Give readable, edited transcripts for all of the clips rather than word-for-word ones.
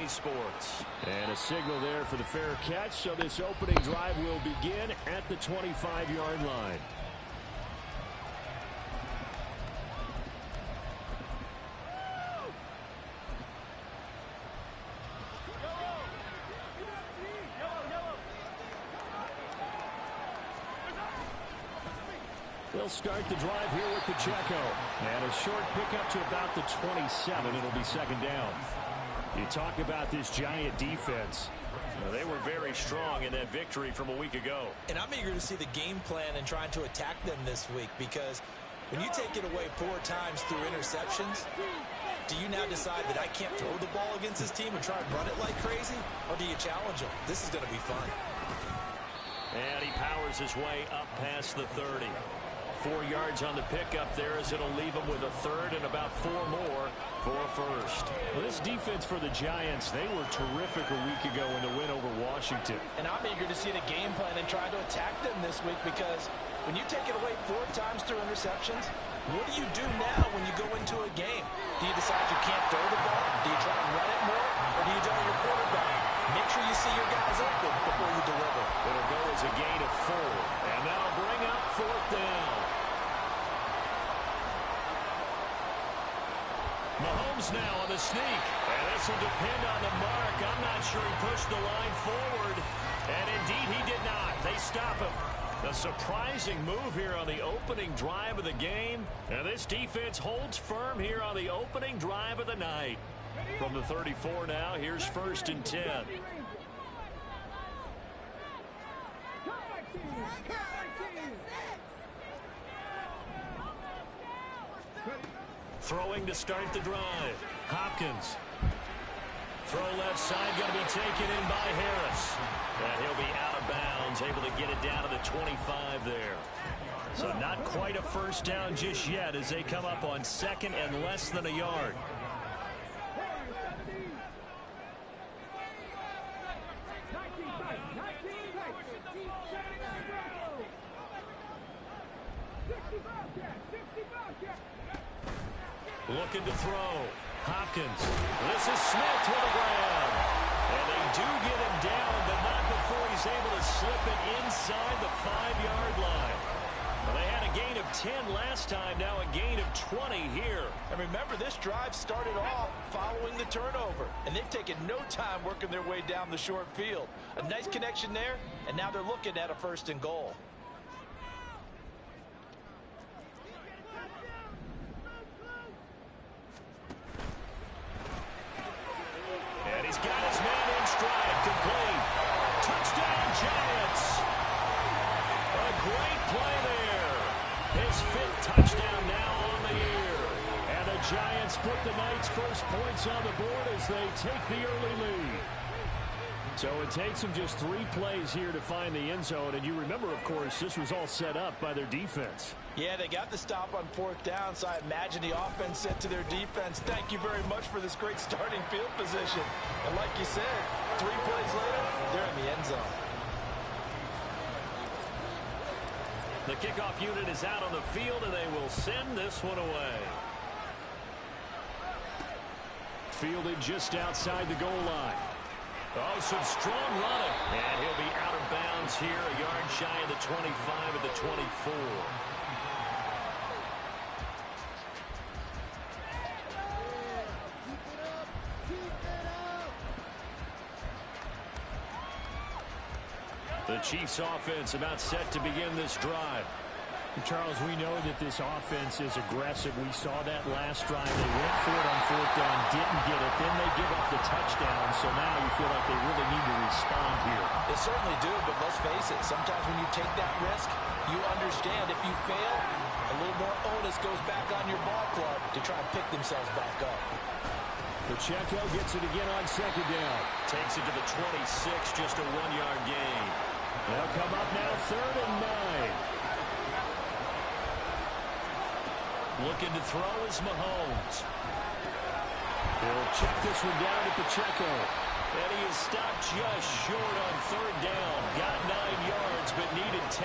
Sports. And a signal there for the fair catch, so this opening drive will begin at the 25-yard line. They'll start the drive here with Pacheco. And a short pickup to about the 27. It'll be second down. You talk about this Giant defense. Well, they were very strong in that victory from a week ago. And I'm eager to see the game plan and trying to attack them this week, because when you take it away 4 times through interceptions, do you now decide that I can't throw the ball against this team and try and run it like crazy? Or do you challenge them? This is going to be fun. And he powers his way up past the 30. 4 yards on the pickup there, as it'll leave him with a third and about 4 more for a first. Well, this defense for the Giants, they were terrific a week ago in the win over Washington. And I'm eager to see the game plan and try to attack them this week, because when you take it away 4 times through interceptions, what do you do now when you go into a game? Do you decide you can't throw the ball? Do you try and run it more? Or do you tell your quarterback, make sure you see your guys open before you deliver? It'll go as a gain of 4. And that'll bring up 4th down. Mahomes now on the sneak. And this will depend on the mark. I'm not sure he pushed the line forward. And indeed he did not. They stop him. A surprising move here on the opening drive of the game. And this defense holds firm here on the opening drive of the night. From the 34 now, here's 1st and 10. Throwing to start the drive. Hopkins. Throw left side, going to be taken in by Harris. And he'll be out of bounds, able to get it down to the 25 there. So not quite a first down just yet as they come up on 2nd and less than a yard. Looking to throw. Hopkins. This is Smith with a grab. And they do get him down, but not before he's able to slip it inside the 5-yard line. Well, they had a gain of 10 last time, now a gain of 20 here. And remember, this drive started off following the turnover, and they've taken no time working their way down the short field. A nice connection there, and now they're looking at a 1st and goal. And he's got his man in stride, complete. Touchdown, Giants. A great play there. His 5th touchdown now on the year. And the Giants put the night's first points on the board as they take the early lead. So it takes them just 3 plays here to find the end zone. And you remember, of course, this was all set up by their defense. Yeah, they got the stop on 4th down, so I imagine the offense said to their defense, thank you very much for this great starting field position. And like you said, 3 plays later, they're in the end zone. The kickoff unit is out on the field, and they will send this one away. Fielded just outside the goal line. Oh, some strong running. And he'll be out of bounds here, a yard shy of the 25 at the 24. The Chiefs offense about set to begin this drive. Charles, we know that this offense is aggressive. We saw that last drive. They went for it on 4th down, didn't get it. Then they give up the touchdown. So now you feel like they really need to respond here. They certainly do, but let's face it. Sometimes when you take that risk, you understand if you fail, a little more onus goes back on your ball club to try and pick themselves back up. Pacheco gets it again on 2nd down. Takes it to the 26, just a 1-yard gain. They'll come up now 3rd and 9. Looking to throw is Mahomes. He'll check this one down to Pacheco. And he is stopped just short on 3rd down. Got 9 yards, but needed 10.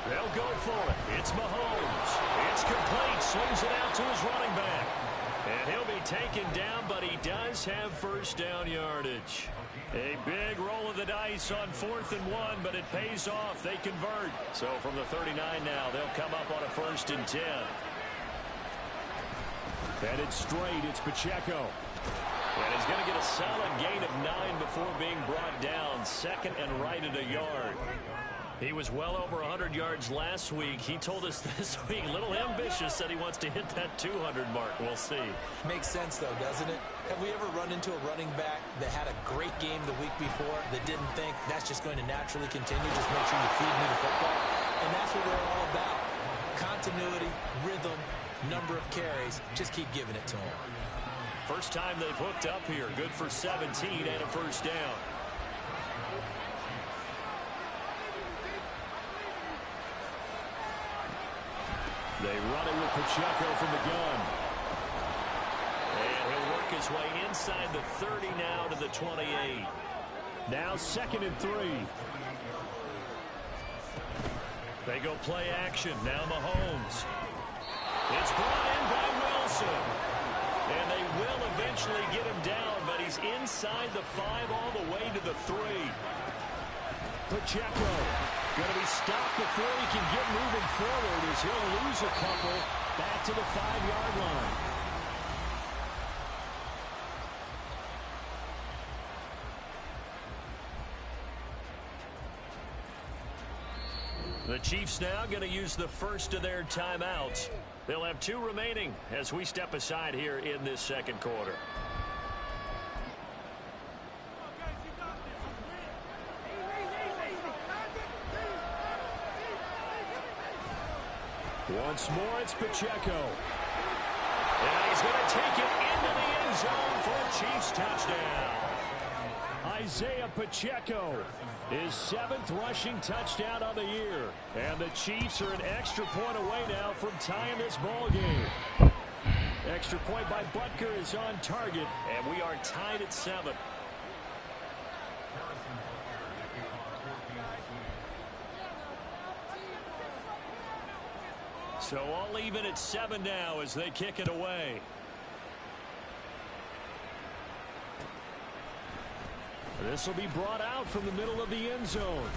They'll go for it. It's Mahomes. It's complete. Slings it out to his running back. And he'll be taken down, but he does have first down yardage. A big roll of the dice on 4th and 1, but it pays off. They convert. So from the 39 now, they'll come up on a 1st and 10. Headed straight, it's Pacheco. And he's going to get a solid gain of 9 before being brought down. 2nd and right at a yard. He was well over 100 yards last week. He told us this week, a little ambitious, said he wants to hit that 200 mark. We'll see. Makes sense, though, doesn't it? Have we ever run into a running back that had a great game the week before that didn't think that's just going to naturally continue? Just make sure you feed me the football. And that's what we're all about. Continuity, rhythm, number of carries. Just keep giving it to him. First time they've hooked up here. Good for 17 and a first down. They run it with Pacheco from the gun. And he'll work his way inside the 30 now to the 28. Now 2nd and 3. They go play action. Now Mahomes. It's brought in by Wilson. And they will eventually get him down, but he's inside the 5 all the way to the 3. Pacheco going to be stopped before he can get moving forward as he'll lose a couple back to the 5-yard line. The Chiefs now going to use the first of their timeouts. They'll have 2 remaining as we step aside here in this 2nd quarter. Once more, it's Pacheco. And he's going to take it into the end zone for a Chiefs touchdown. Isaiah Pacheco, his 7th rushing touchdown of the year. And the Chiefs are an extra point away now from tying this ball game. Extra point by Butker is on target. And we are tied at 7. So all even at 7 now as they kick it away. This will be brought out from the middle of the end zone.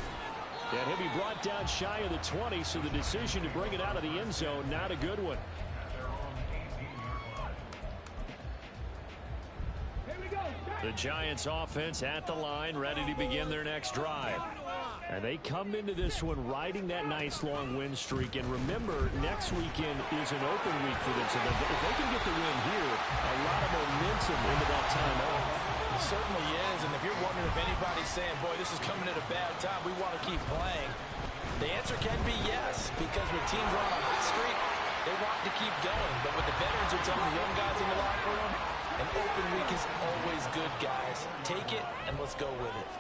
And he'll be brought down shy of the 20, so the decision to bring it out of the end zone, not a good one. The Giants offense at the line, ready to begin their next drive. And they come into this one riding that nice long win streak. And remember, next weekend is an open week for them. So if they can get the win here, a lot of momentum into that time off. It certainly is. And if you're wondering if anybody's saying, boy, this is coming at a bad time, we want to keep playing, the answer can be yes. Because when teams are on a hot streak, they want to keep going. But what the veterans are telling the young guys in the locker room, an open week is always good, guys. Take it, and let's go with it.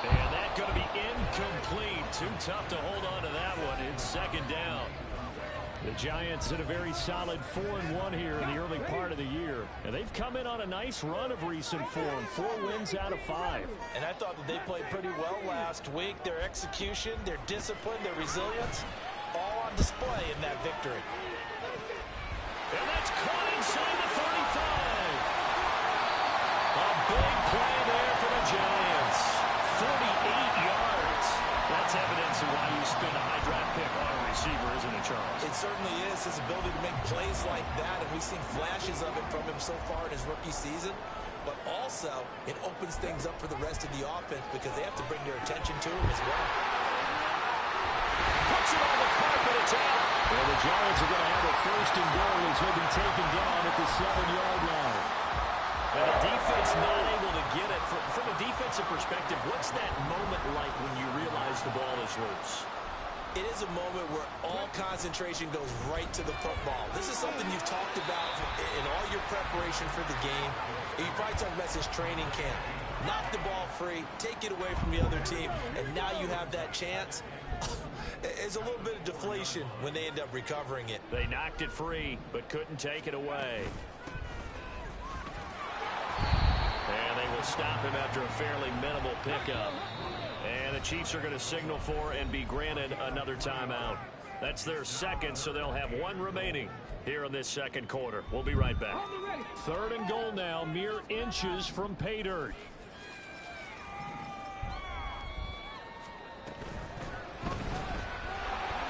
And that's going to be incomplete. Too tough to hold on to that one. It's 2nd down. The Giants had a very solid 4-1 here in the early part of the year. And they've come in on a nice run of recent form. 4 wins out of 5. And I thought that they played pretty well last week. Their execution, their discipline, their resilience, all on display in that victory. And that's caught inside the 35. A big play there for the Giants. 48 yards. That's evidence of why you spend a high draft pick on a receiver, isn't it, Charles? It certainly is. His ability to make plays like that, and we've seen flashes of it from him so far in his rookie season. But also, it opens things up for the rest of the offense because they have to bring their attention to him as well. Puts it on the carpet. It's out. Well, the Giants are going to have a 1st and goal as he'll be taken down at the 7-yard line. And the defense not able to get it. From a defensive perspective, what's that moment like when you realize the ball is loose? It is a moment where all concentration goes right to the football. This is something you've talked about in all your preparation for the game. You probably talked about this training camp. Knock the ball free, take it away from the other team, and now you have that chance. It's a little bit of deflation when they end up recovering it. They knocked it free, but couldn't take it away. And they will stop him after a fairly minimal pickup. And the Chiefs are going to signal for and be granted another timeout. That's their second, so they'll have one remaining here in this second quarter. We'll be right back. 3rd and goal now, mere inches from pay dirt.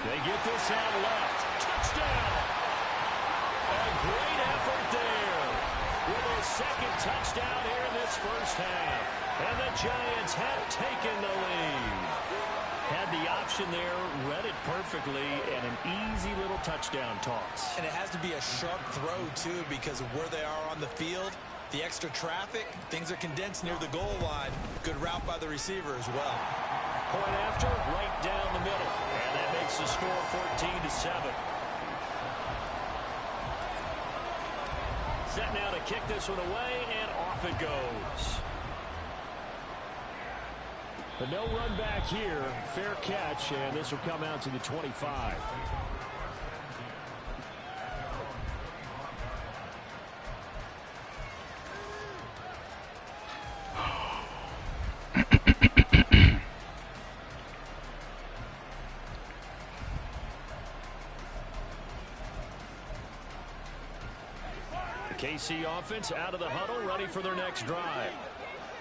They get this out left. Touchdown! A great effort there with a second touchdown here in this first half. And the Giants have taken the lead. Had the option there, read it perfectly, and an easy little touchdown toss. And it has to be a sharp throw, too, because of where they are on the field. The extra traffic, things are condensed near the goal line. Good route by the receiver as well. Point after, right down the middle. And that makes the score 14-7. Set now to kick this one away, and off it goes. But no run back here. Fair catch, and this will come out to the 25. The KC offense out of the huddle, ready for their next drive.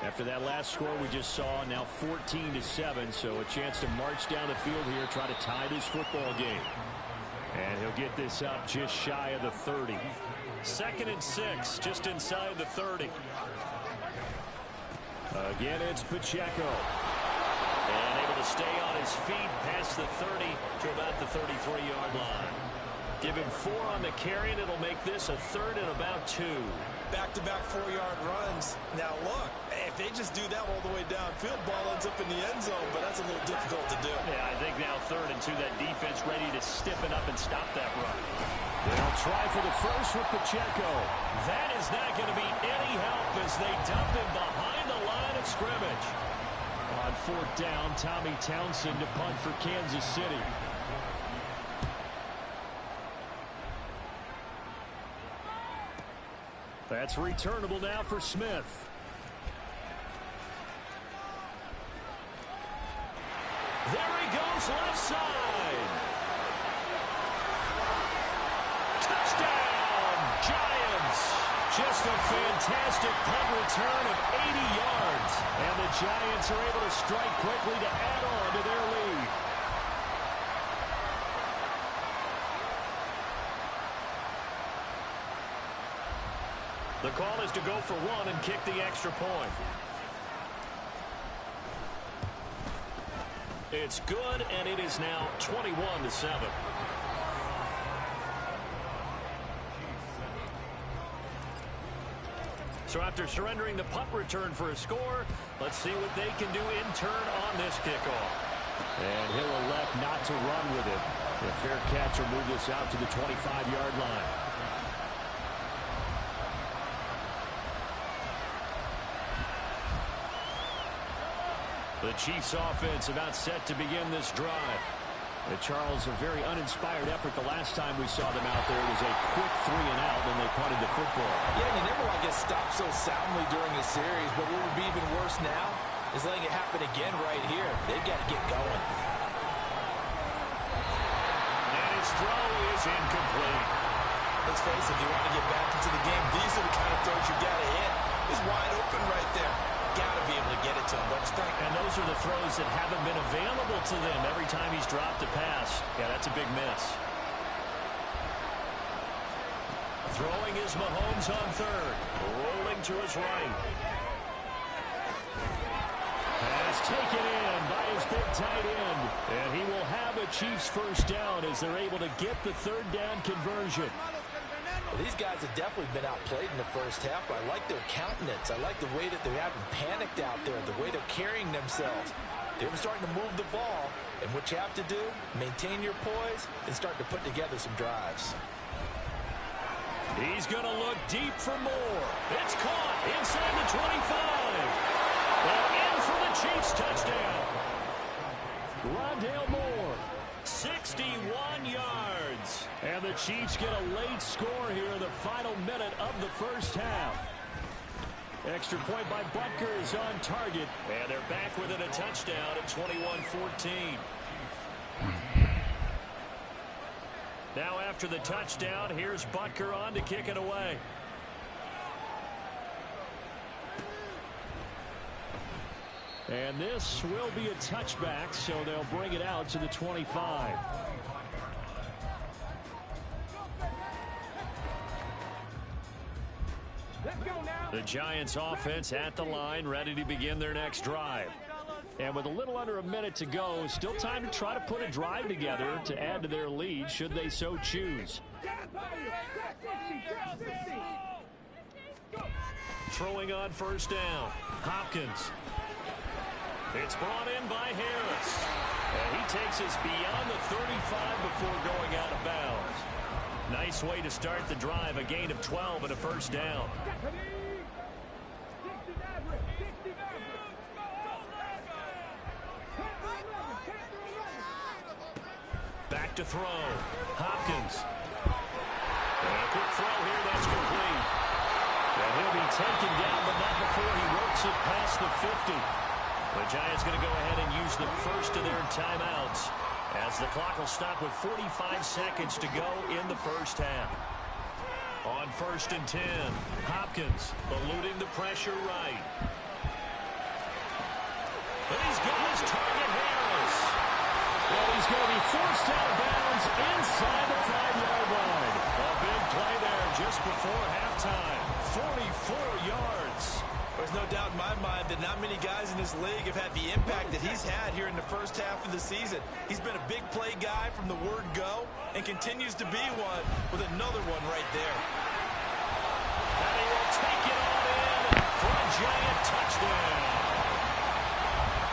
After that last score we just saw, now 14-7, so a chance to march down the field here, try to tie this football game. And he'll get this up just shy of the 30. 2nd and 6, just inside the 30. Again, it's Pacheco. And able to stay on his feet past the 30 to about the 33-yard line. Give him 4 on the carry, and it'll make this a 3rd and about 2. Back-to-back 4-yard runs. Now, look, if they just do that all the way downfield, ball ends up in the end zone, but that's a little difficult to do. Yeah, I think now 3rd and 2, that defense ready to stiffen up and stop that run. They'll try for the first with Pacheco. That is not going to be any help as they dump him behind the line of scrimmage. On 4th down, Tommy Townsend to punt for Kansas City. That's returnable now for Smith. There he goes, left side. Touchdown, Giants. Just a fantastic punt return of 80 yards. And the Giants are able to strike quickly to add on to their lead. The call is to go for 1 and kick the extra point. It's good, and it is now 21-7. So after surrendering the punt return for a score, let's see what they can do in turn on this kickoff. And he'll elect not to run with it. A fair catch will move this out to the 25-yard line. The Chiefs offense about set to begin this drive. Charles, a very uninspired effort the last time we saw them out there. It was a quick 3 and out, and they punted the football. Yeah, and you never want to get stopped so soundly during a series, but what would be even worse now is letting it happen again right here. They've got to get going. And his throw is incomplete. Let's face it, if you want to get back into the game, these are the kind of throws you got to hit. He's wide open right there. Got to be able to get it to him, don't you think? And those are the throws that haven't been available to them every time he's dropped a pass. Yeah, that's a big miss. Throwing is Mahomes on 3rd. Rolling to his right. Pass taken in by his big tight end. And he will have a Chiefs first down as they're able to get the 3rd down conversion. Well, these guys have definitely been outplayed in the first half. I like their countenance. I like the way that they haven't panicked out there, the way they're carrying themselves. They're starting to move the ball, and what you have to do, maintain your poise and start to put together some drives. He's going to look deep for more. It's caught inside the 25. Well, in for the Chiefs touchdown. Rondale Moore. 61 yards. And the Chiefs get a late score here in the final minute of the first half. Extra point by Butker is on target. And they're back within a touchdown at 21-14. Now after the touchdown, here's Butker on to kick it away. And this will be a touchback, so they'll bring it out to the 25. The Giants offense at the line, ready to begin their next drive. And with a little under a minute to go, still time to try to put a drive together to add to their lead should they so choose. Throwing on first down. Hopkins. It's brought in by Harris. And he takes us beyond the 35 before going out of bounds. Nice way to start the drive. A gain of 12 and a first down. Back to throw. Hopkins. And a quick throw here. That's complete. And he'll be taken down, but not before he works it past the 50. The Giants going to go ahead and use the first of their timeouts as the clock will stop with 45 seconds to go in the first half. On 1st and 10, Hopkins eluding the pressure right. And he's got his target, Harris. Well, he's going to be forced out of bounds inside the 5-yard line. A big play there just before halftime. 44 yards. There's no doubt in my mind that not many guys in this league have had the impact that he's had here in the first half of the season. He's been a big play guy from the word go and continues to be one with another one right there. And he will take it all in for a Giant touchdown.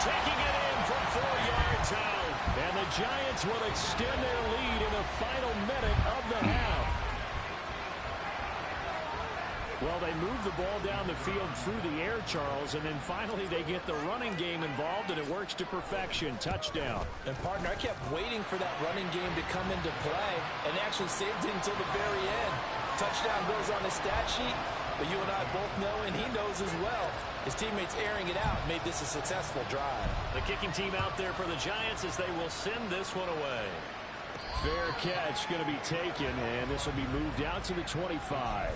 Taking it in from 4 yards out. And the Giants will extend their lead in the final minute of the half. Well, they move the ball down the field through the air, Charles, and then finally they get the running game involved, and it works to perfection. Touchdown. And, partner, I kept waiting for that running game to come into play and actually saved it until the very end. Touchdown goes on the stat sheet, but you and I both know, and he knows as well, his teammates airing it out made this a successful drive. The kicking team out there for the Giants as they will send this one away. Fair catch going to be taken, and this will be moved out to the 25.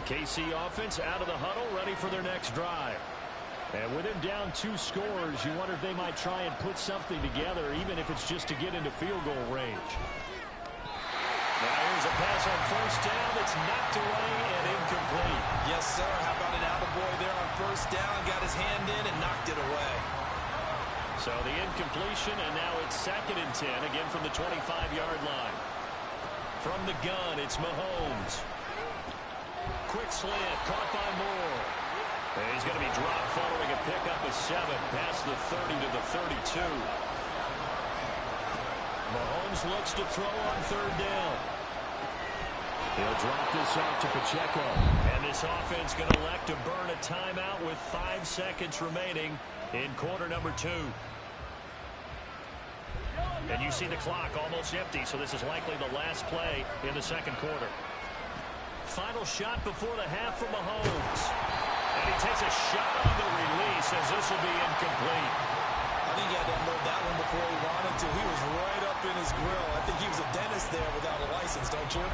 KC offense out of the huddle, ready for their next drive. And with him down 2 scores, you wonder if they might try and put something together, even if it's just to get into field goal range. Now here's a pass on first down that's knocked away and incomplete. Yes, sir. How about an attaboy there on first down? Got his hand in and knocked it away. So the incompletion, and now it's 2nd and 10, again from the 25-yard line. From the gun, it's Mahomes. Quick slant, caught by Moore. And he's going to be dropped following a pickup of 7 past the 30 to the 32. Mahomes looks to throw on 3rd down. He'll drop this off to Pacheco. And this offense going to elect to burn a timeout with 5 seconds remaining in quarter number 2. And you see the clock almost empty, so this is likely the last play in the 2nd quarter. Final shot before the half from Mahomes. And he takes a shot on the release as this will be incomplete. I think he had to unload that one before he wanted to. He was right up in his grill. I think he was a dentist there without a license, don't you?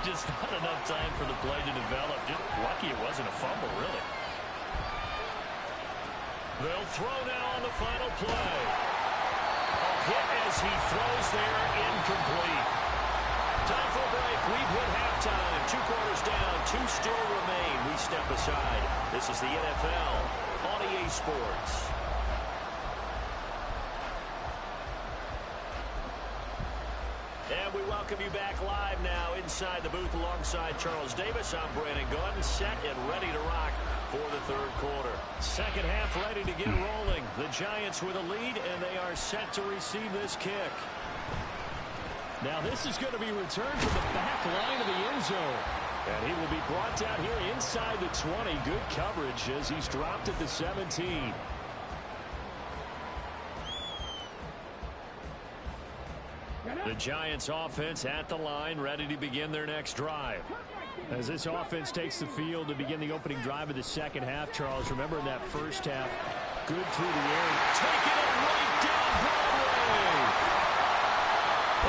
Just not enough time for the play to develop. Just lucky it wasn't a fumble, really. They'll throw now on the final play. A hit as he throws there, incomplete. Time for a break. We've hit halftime. 2 quarters down. 2 still remain. We step aside. This is the NFL on EA Sports. And we welcome you back live now inside the booth alongside Charles Davis. I'm Brandon Gordon, set and ready to rock for the 3rd quarter. 2nd half ready to get rolling. The Giants with a lead, and they are set to receive this kick. Now this is going to be returned from the back line of the end zone. And he will be brought down here inside the 20. Good coverage as he's dropped at the 17. The Giants offense at the line, ready to begin their next drive. As this offense takes the field to begin the opening drive of the second half, Charles, remember in that first half, good through the air. Taking it right down Broadway.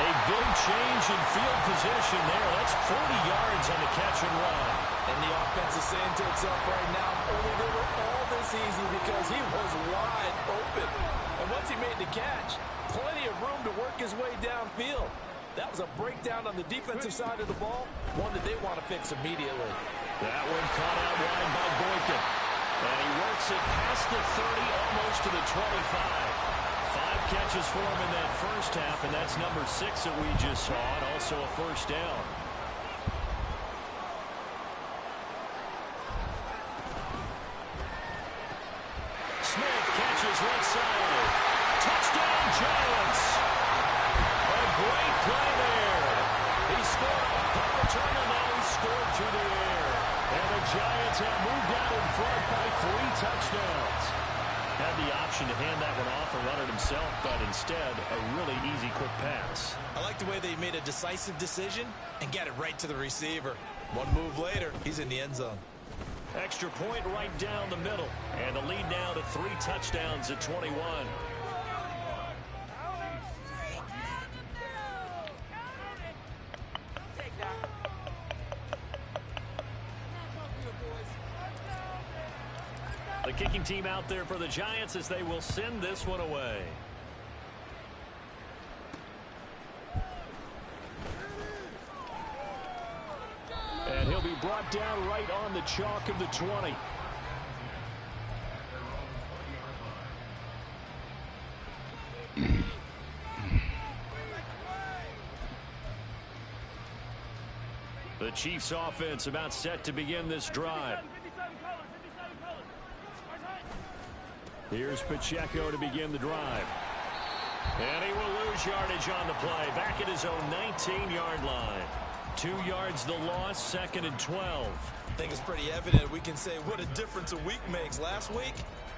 A big change in field position there. That's 40 yards on the catch and run. And the offense is saying to itself right now, only they were all this easy because he was wide open. And once he made the catch, plenty of room to work his way downfield. That was a breakdown on the defensive side of the ball, one that they want to fix immediately. That one caught out wide by Boykin. And he works it past the 30, almost to the 25. 5 catches for him in that first half, and that's number 6 that we just saw, and also a first down. Smith catches left side. Touchdown, Giants. A great play there. He scored on punt return, and now he scored through the air. And the Giants have moved out in front by 3 touchdowns. Had the option to hand that one off and run it himself, but instead, a really easy, quick pass. I like the way they made a decisive decision and got it right to the receiver. One move later, he's in the end zone. Extra point right down the middle. And the lead now to 3 touchdowns at 21. The kicking team out there for the Giants as they will send this one away. And he'll be brought down right on the chalk of the 20. The Chiefs offense about set to begin this drive. Here's Pacheco to begin the drive. And he will lose yardage on the play. Back at his own 19-yard line. 2 yards the loss, 2nd and 12. I think it's pretty evident we can say what a difference a week makes. Last week,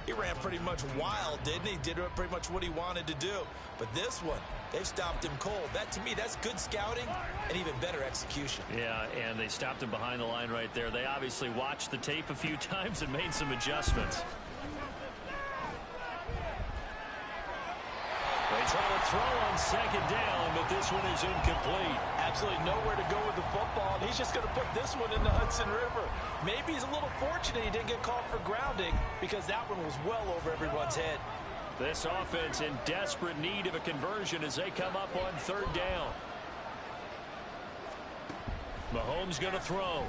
he ran pretty much wild, didn't he? Did pretty much what he wanted to do. But this one, they stopped him cold. That, to me, that's good scouting and even better execution. Yeah, and they stopped him behind the line right there. They obviously watched the tape a few times and made some adjustments. They try to throw on 2nd down, but this one is incomplete. Absolutely nowhere to go with the football, and he's just going to put this one in the Hudson River. Maybe he's a little fortunate he didn't get called for grounding because that one was well over everyone's head. This offense in desperate need of a conversion as they come up on 3rd down. Mahomes going to throw.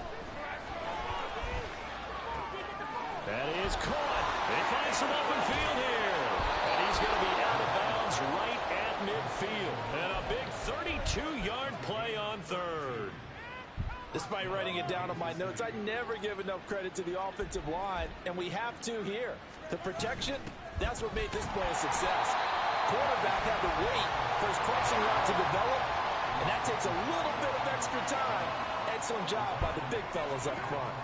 That is caught. They find some open field here. And he's going to be out of bounds right at midfield. And a big 32-yard play on 3rd. Despite writing it down on my notes, I never give enough credit to the offensive line, and we have to here. The protection, that's what made this play a success. Quarterback had to wait for his crossing route to develop, and that takes a little bit of extra time. Excellent job by the big fellas up front.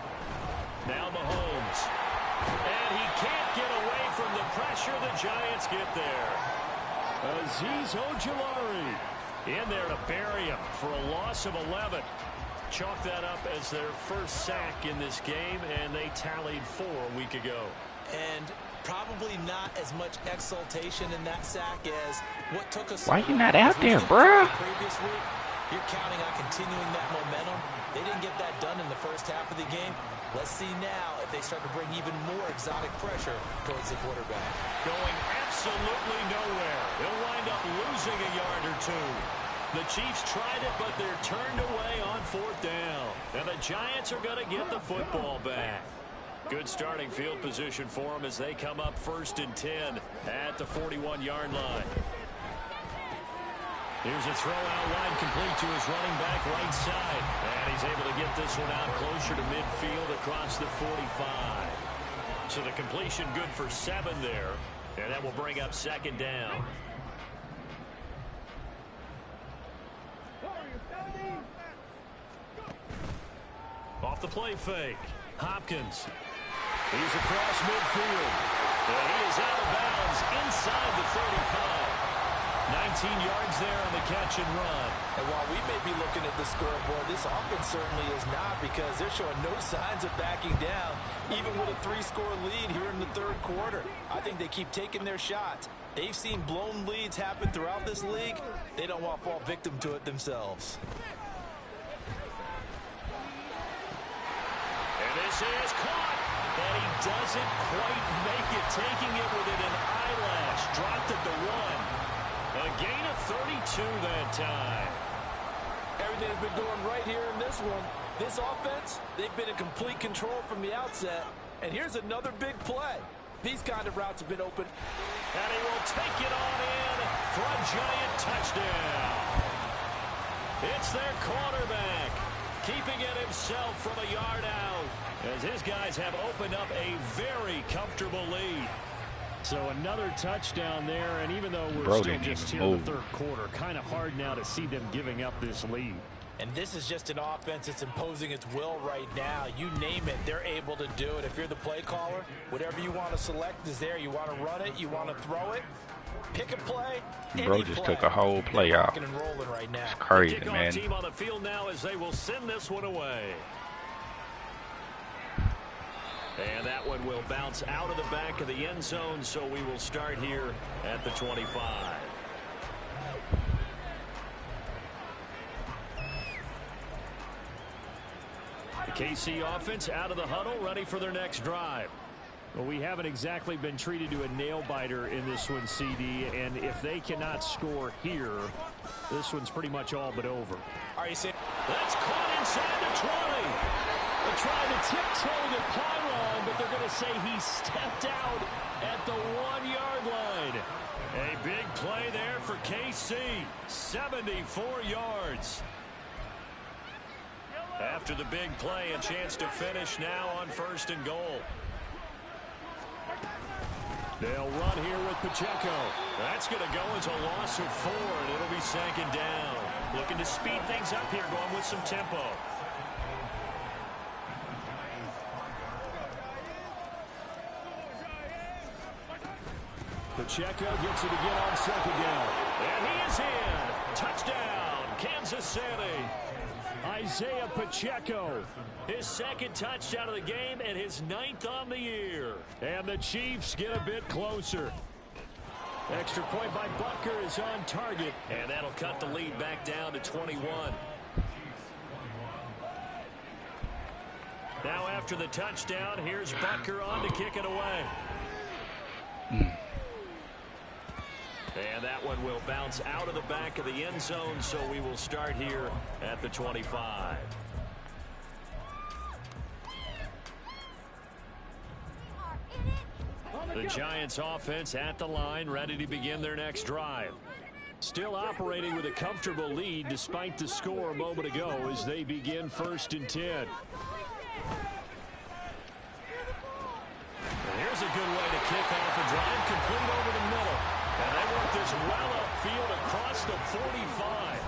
Now Mahomes. And he can't get away from the pressure. The Giants get there. Azeez Ojulari in there to bury him for a loss of 11. Chalk that up as their first sack in this game, and they tallied 4 a week ago. And probably not as much exultation in that sack as what took us. Why you not out there, bruh? Previous week, you're counting on continuing that momentum. They didn't get that done in the first half of the game. Let's see now if they start to bring even more exotic pressure towards the quarterback. Going absolutely nowhere. He'll wind up losing a yard or 2. The Chiefs tried it, but they're turned away on 4th down. And the Giants are going to get the football back. Good starting field position for them as they come up 1st and 10 at the 41-yard line. Here's a throw out wide, complete to his running back right side. And he's able to get this one out closer to midfield across the 45. So the completion good for 7 there. And that will bring up 2nd down. Off the play fake. Hopkins. He's across midfield. And he is out of bounds inside the 35. 19 yards there on the catch and run. And while we may be looking at the scoreboard, this offense certainly is not, because they're showing no signs of backing down, even with a 3-score lead here in the third quarter. I think they keep taking their shots. They've seen blown leads happen throughout this league. They don't want to fall victim to it themselves. And this is caught. And he doesn't quite make it, taking it within an eyelash. Dropped it to 1. A gain of 32 that time. Everything's been going right here in this one. This offense, they've been in complete control from the outset. And here's another big play. These kind of routes have been open. And he will take it on in for a giant touchdown. It's their quarterback, keeping it himself from a yard out, as his guys have opened up a very comfortable lead. So another touchdown there, and even though we're Bro still didn't just even here in move. the third quarter, kind of hard now to see them giving up this lead. And this is just an offense that's imposing its will right now. You name it, they're able to do it. If you're the play caller, whatever you want to select is there. You want to run it, you want to throw it, pick a play. Bro just took a whole play out. And rolling right now. It's crazy, Kickoff man. team on the field now as they will send this one away. And that one will bounce out of the back of the end zone, so we will start here at the 25. The KC offense out of the huddle, ready for their next drive. Well, we haven't exactly been treated to a nail-biter in this one, CD, and if they cannot score here, this one's pretty much all but over. Are you saying? That's caught inside the 20. They're trying to tiptoe the pylon, but they're going to say he stepped out at the 1-yard line. A big play there for KC. 74 yards. After the big play, a chance to finish now on 1st and goal. They'll run here with Pacheco. That's going to go as a loss of 4, and it'll be 2nd down. Looking to speed things up here, going with some tempo. Pacheco gets it again on 2nd down. And he is in. Touchdown, Kansas City. Isaiah Pacheco. His 2nd touchdown of the game and his 9th on the year. And the Chiefs get a bit closer. Extra point by Butker is on target. And that'll cut the lead back down to 21. Now after the touchdown, here's Butker on to kick it away. And that one will bounce out of the back of the end zone, so we will start here at the 25. The Giants offense at the line, ready to begin their next drive. Still operating with a comfortable lead despite the score a moment ago as they begin 1st and 10. And here's a good way to kick off a drive, complete over the middle. And they work this well upfield across the 45.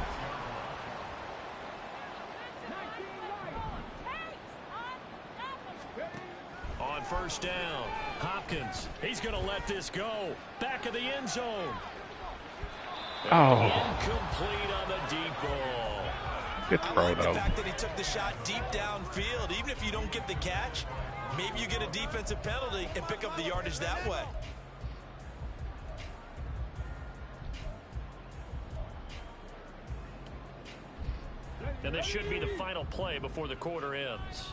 On 1st down, Hopkins. He's going to let this go. Back of the end zone. Oh. Incomplete on the deep ball. Good throw, I like the though. fact that he took the shot deep downfield. Even if you don't get the catch, maybe you get a defensive penalty and pick up the yardage that way. And this should be the final play before the quarter ends.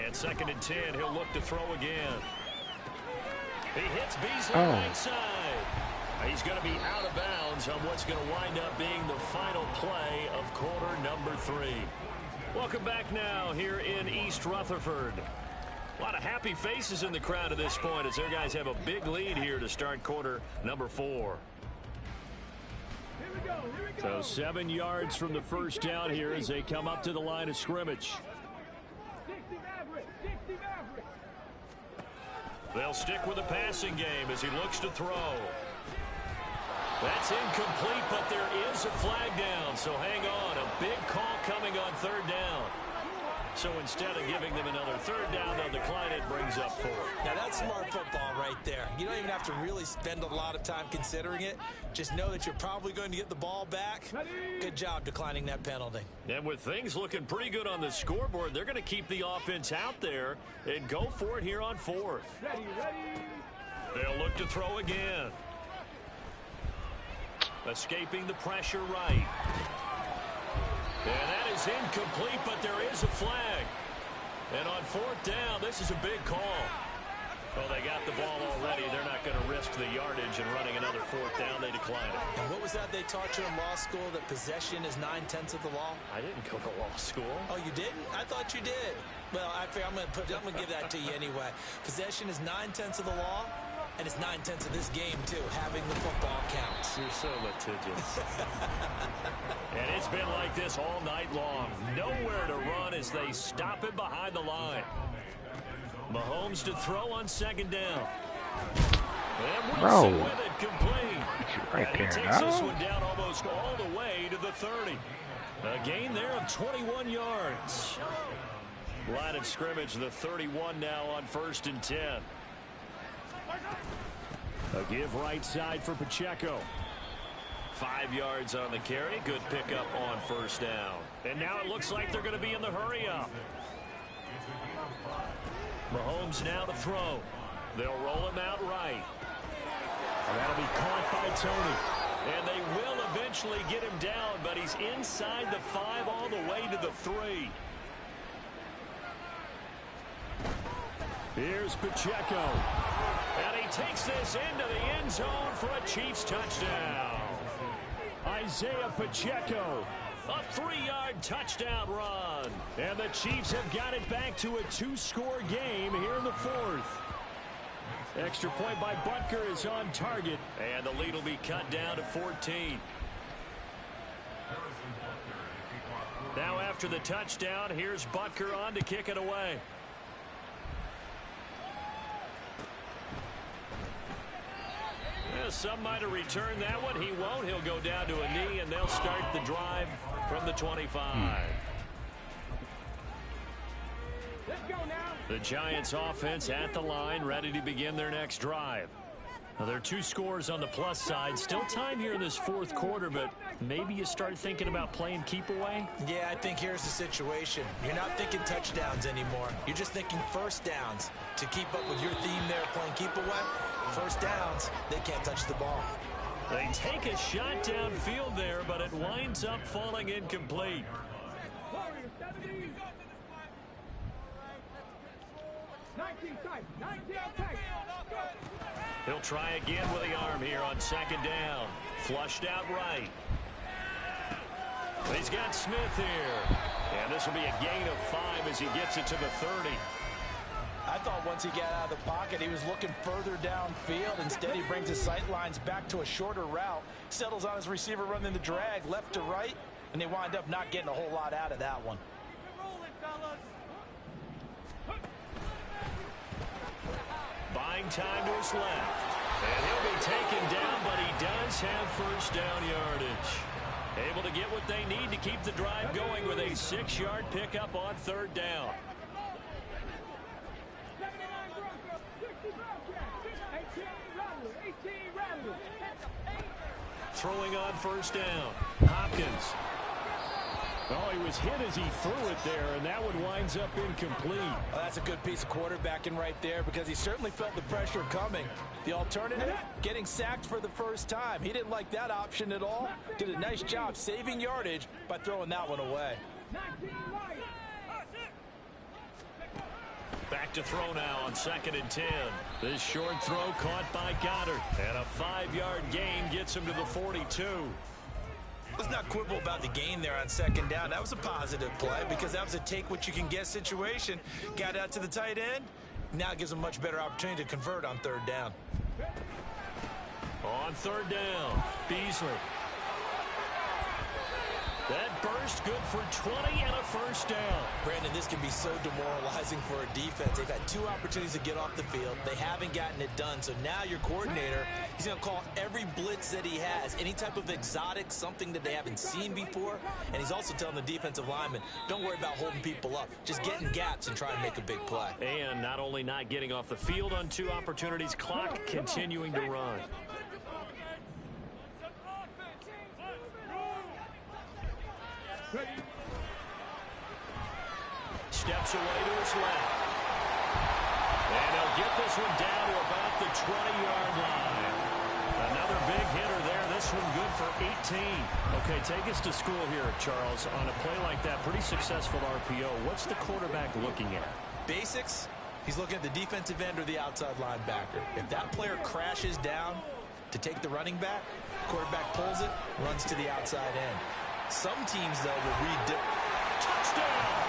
And 2nd and 10, he'll look to throw again. He hits Beasley right side. He's going to be out of bounds on what's going to wind up being the final play of quarter number 3. Welcome back now here in East Rutherford. A lot of happy faces in the crowd at this point as their guys have a big lead here to start quarter number 4. So 7 yards from the 1st down here as they come up to the line of scrimmage. They'll stick with the passing game as he looks to throw. That's incomplete, but there is a flag down, so hang on. A big call coming on third down. So instead of giving them another third down, they'll decline it, brings up 4. Now that's smart football right there. You don't even have to really spend a lot of time considering it. Just know that you're probably going to get the ball back. Good job declining that penalty. And with things looking pretty good on the scoreboard, they're going to keep the offense out there and go for it here on 4th. They'll look to throw again. Escaping the pressure right. And that is incomplete, but there is a flag. And on 4th down, this is a big call. Well, they got the ball already. They're not going to risk the yardage and running another 4th down. They decline it. And what was that they taught you in law school, that possession is 9/10 of the law? I didn't go to law school. Oh, you didn't? I thought you did. Well, I figure I'm going to give that to you anyway. Possession is 9/10 of the law. And it's 9/10 of this game, too. Having the football counts. You're so litigious. And it's been like this all night long. Nowhere to run as they stop it behind the line. Mahomes to throw on 2nd down. And Wilson with it complete. Right and there, he takes this one down almost all the way to the 30. A gain there of 21 yards. Line of scrimmage, the 31 now on 1st and 10. A give right side for Pacheco. 5 yards on the carry. Good pickup on 1st down. And now it looks like they're going to be in the hurry-up. Mahomes now to throw. They'll roll him out right. And that'll be caught by Tony. And they will eventually get him down, but he's inside the 5 all the way to the 3. Here's Pacheco. And he takes this into the end zone for a Chiefs touchdown. Isaiah Pacheco. A 3-yard touchdown run. And the Chiefs have got it back to a 2-score game here in the 4th. Extra point by Butker is on target. And the lead will be cut down to 14. Now after the touchdown, here's Butker on to kick it away. Some might have returned that one. He won't. He'll go down to a knee, and they'll start the drive from the 25. Let's go now. The Giants offense at the line, ready to begin their next drive. Now, there are 2 scores on the plus side. Still time here in this 4th quarter, but maybe you start thinking about playing keep away? Yeah, I think here's the situation. You're not thinking touchdowns anymore. You're just thinking 1st downs. To keep up with your theme there, playing keep away, 1st downs, they can't touch the ball. They take a shot downfield there, but it winds up falling incomplete. He'll try again with the arm here on 2nd down. Flushed out right. He's got Smith here. And this will be a gain of 5 as he gets it to the 30. I thought once he got out of the pocket, he was looking further downfield. Instead, he brings his sight lines back to a shorter route, settles on his receiver running the drag left to right, and they wind up not getting a whole lot out of that one. Buying time to his left. And he'll be taken down, but he does have 1st down yardage. Able to get what they need to keep the drive going with a 6-yard pickup on 3rd down. Throwing on 1st down. Hopkins. Oh, he was hit as he threw it there, and that one winds up incomplete. Well, that's a good piece of quarterbacking right there because he certainly felt the pressure coming. The alternative, getting sacked for the 1st time. He didn't like that option at all. Did a nice job saving yardage by throwing that one away. Back to throw now on 2nd and 10. This short throw caught by Goddard. And a 5-yard gain gets him to the 42. Let's not quibble about the gain there on 2nd down. That was a positive play because that was a take-what-you-can-get situation. Got out to the tight end. Now it gives him a much better opportunity to convert on 3rd down. On 3rd down, Beasley. That burst good for 20 and a first down. Brandon, this can be so demoralizing for a defense. They've had 2 opportunities to get off the field. They haven't gotten it done. So now your coordinator, he's going to call every blitz that he has, any type of exotic, something that they haven't seen before. And he's also telling the defensive lineman, don't worry about holding people up. Just get in gaps and try to make a big play. And not only not getting off the field on 2 opportunities, clock continuing to run. Steps away to his left. And he'll get this one down to about the 20-yard line. Another big hitter there. This one good for 18. Okay, take us to school here, Charles. On a play like that, pretty successful RPO. What's the quarterback looking at? Basics, he's looking at the defensive end or the outside linebacker. If that player crashes down to take the running back, quarterback pulls it, runs to the outside end. Some teams, though, will read touchdown!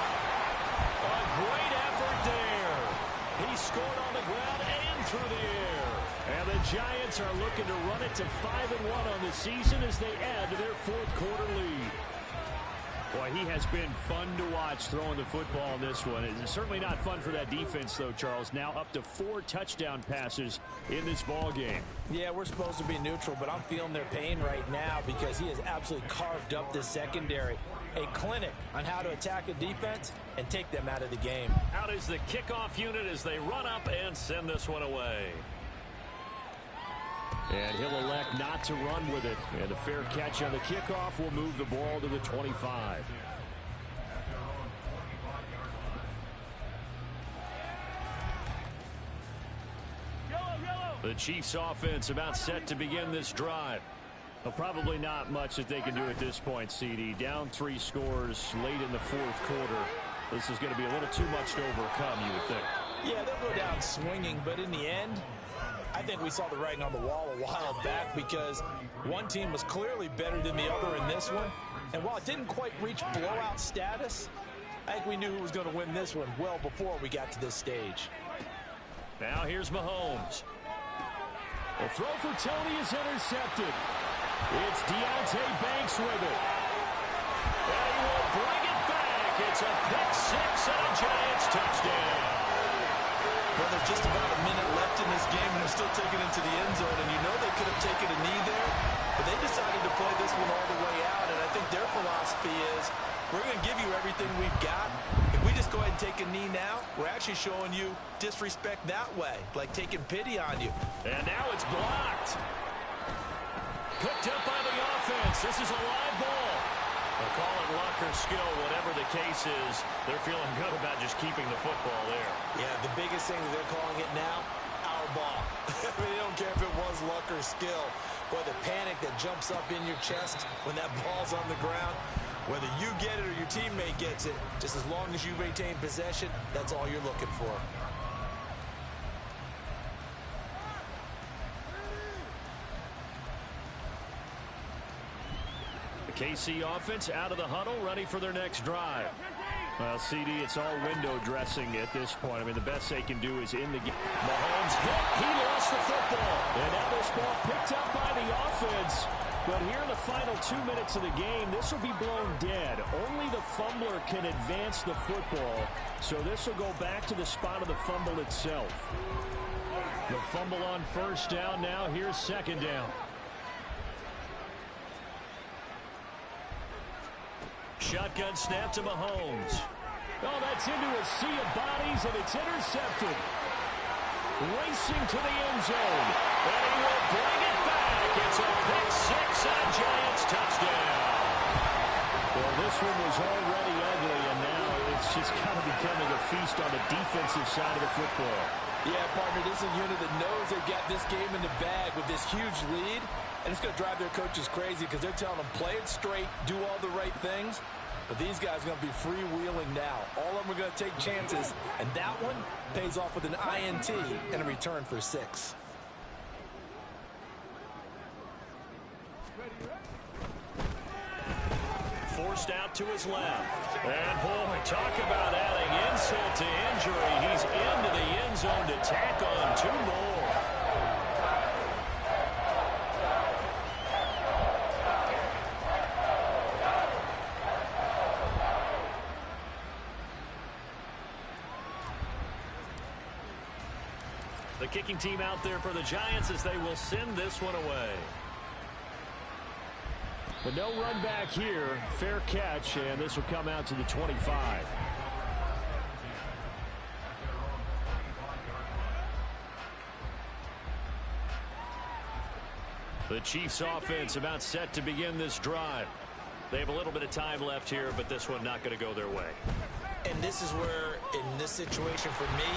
A great effort there. He scored on the ground and through the air. And the Giants are looking to run it to 5-1 on the season as they add to their 4th quarter lead. Boy, he has been fun to watch throwing the football in this one. It's certainly not fun for that defense, though, Charles. Now up to 4 touchdown passes in this ball game. Yeah, we're supposed to be neutral, but I'm feeling their pain right now because he has absolutely carved up this secondary. A clinic on how to attack a defense and take them out of the game. Out is the kickoff unit as they run up and send this one away. And he'll elect not to run with it. And a fair catch on the kickoff will move the ball to the 25. The Chiefs offense about set to begin this drive. Well, probably not much that they can do at this point, CD. Down 3 scores late in the 4th quarter. This is going to be a little too much to overcome, you would think. Yeah, they'll go down swinging, but in the end, I think we saw the writing on the wall a while back because one team was clearly better than the other in this one. And while it didn't quite reach blowout status, I think we knew who was going to win this one well before we got to this stage. Now here's Mahomes. The throw for Tony is intercepted. It's Deontay Banks with it. And he will bring it back. It's a pick 6 and a Giants touchdown. Well, there's just about a minute left in this game, and they're still taking it to the end zone. And you know they could have taken a knee there, but they decided to play this one all the way out. And I think their philosophy is, we're going to give you everything we've got. If we just go ahead and take a knee now, we're actually showing you disrespect that way, like taking pity on you. And now it's blocked. Picked up by the offense. This is a live ball. They'll call it luck or skill, whatever the case is. They're feeling good about just keeping the football there. Yeah, the biggest thing that they're calling it now, our ball. I mean, they don't care if it was luck or skill. Boy, the panic that jumps up in your chest when that ball's on the ground, whether you get it or your teammate gets it, just as long as you retain possession, that's all you're looking for. KC offense out of the huddle, ready for their next drive. Well, CD, it's all window dressing at this point. I mean, the best they can do is in the game. Mahomes hit. He lost the football. And now this ball picked up by the offense. But here in the final 2 minutes of the game, this will be blown dead. Only the fumbler can advance the football. So this will go back to the spot of the fumble itself. The fumble on first down. Now here's second down. Shotgun snap to Mahomes. Oh, that's into a sea of bodies, and it's intercepted. Racing to the end zone. And he will bring it back. It's a pick 6 and a Giants touchdown. Well, this one was already ugly, and now it's just kind of becoming a feast on the defensive side of the football. Yeah, partner, this is a unit that knows they've got this game in the bag with this huge lead. And it's going to drive their coaches crazy because they're telling them, play it straight, do all the right things. But these guys are going to be freewheeling now. All of them are going to take chances. And that one pays off with an INT and a return for 6. Forced out to his left. And, boy, talk about adding insult to injury. He's into the end zone to tack on 2 more. The kicking team out there for the Giants as they will send this one away. But no run back here. Fair catch, and this will come out to the 25. The Chiefs offense about set to begin this drive. They have a little bit of time left here, but this one not going to go their way. And this is where, in this situation for me,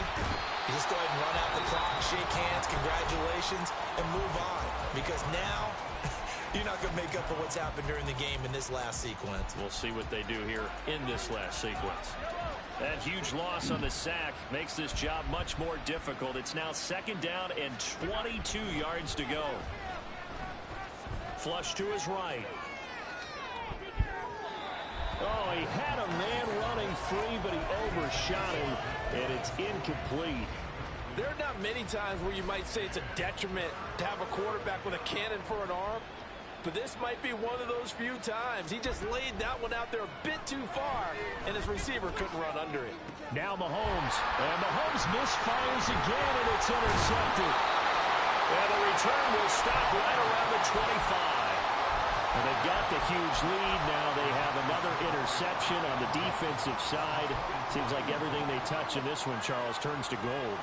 you just go ahead and run out the clock, shake hands, congratulations, and move on. Because now, you're not going to make up for what's happened during the game in this last sequence. We'll see what they do here in this last sequence. That huge loss on the sack makes this job much more difficult. It's now 2nd down and 22 yards to go. Flush to his right. Oh, he had a man running free, but he overshot him, and it's incomplete. There are not many times where you might say it's a detriment to have a quarterback with a cannon for an arm, but this might be one of those few times. He just laid that one out there a bit too far, and his receiver couldn't run under it. Now Mahomes. And Mahomes misfires again, and it's intercepted. And the return will stop right around the 25. And they've got the huge lead now. They have another interception on the defensive side. Seems like everything they touch in this one, Charles, turns to gold.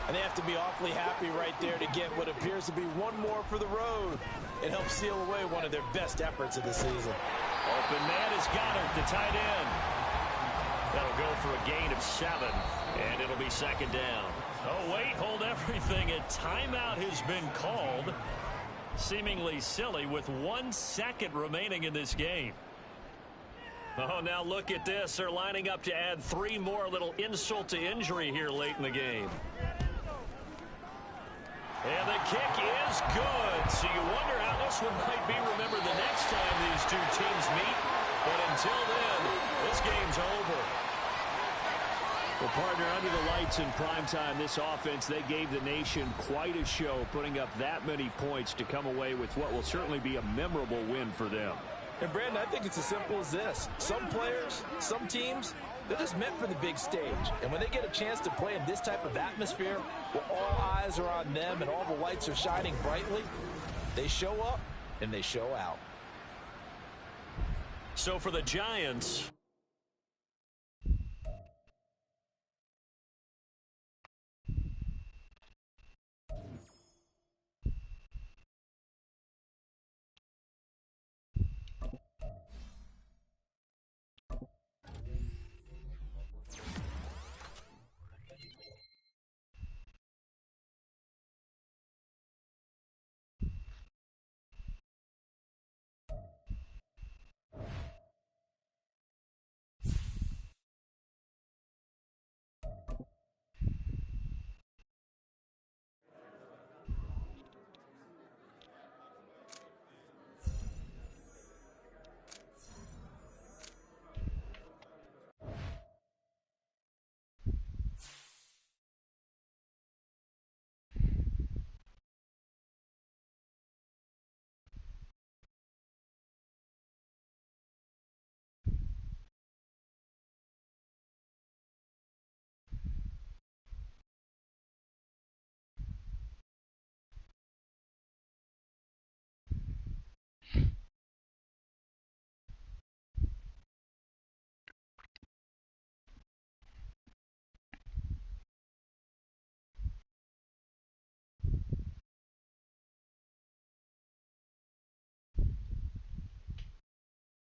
And they have to be awfully happy right there to get what appears to be one more for the road. It helps seal away one of their best efforts of the season. Open man has got it, the tight end. That'll go for a gain of 7, and it'll be 2nd down. Oh, wait, hold everything. A timeout has been called. Seemingly silly with 1 second remaining in this game. Oh, now look at this. They're lining up to add 3 more, a little insult to injury here late in the game. And the kick is good. So you wonder how this one might be remembered the next time these two teams meet. But until then, this game's over. Well, partner, under the lights in primetime, this offense, they gave the nation quite a show, putting up that many points to come away with what will certainly be a memorable win for them. And, Brandon, I think it's as simple as this. Some players, some teams, they're just meant for the big stage. And when they get a chance to play in this type of atmosphere, where all eyes are on them and all the lights are shining brightly, they show up and they show out. So for the Giants,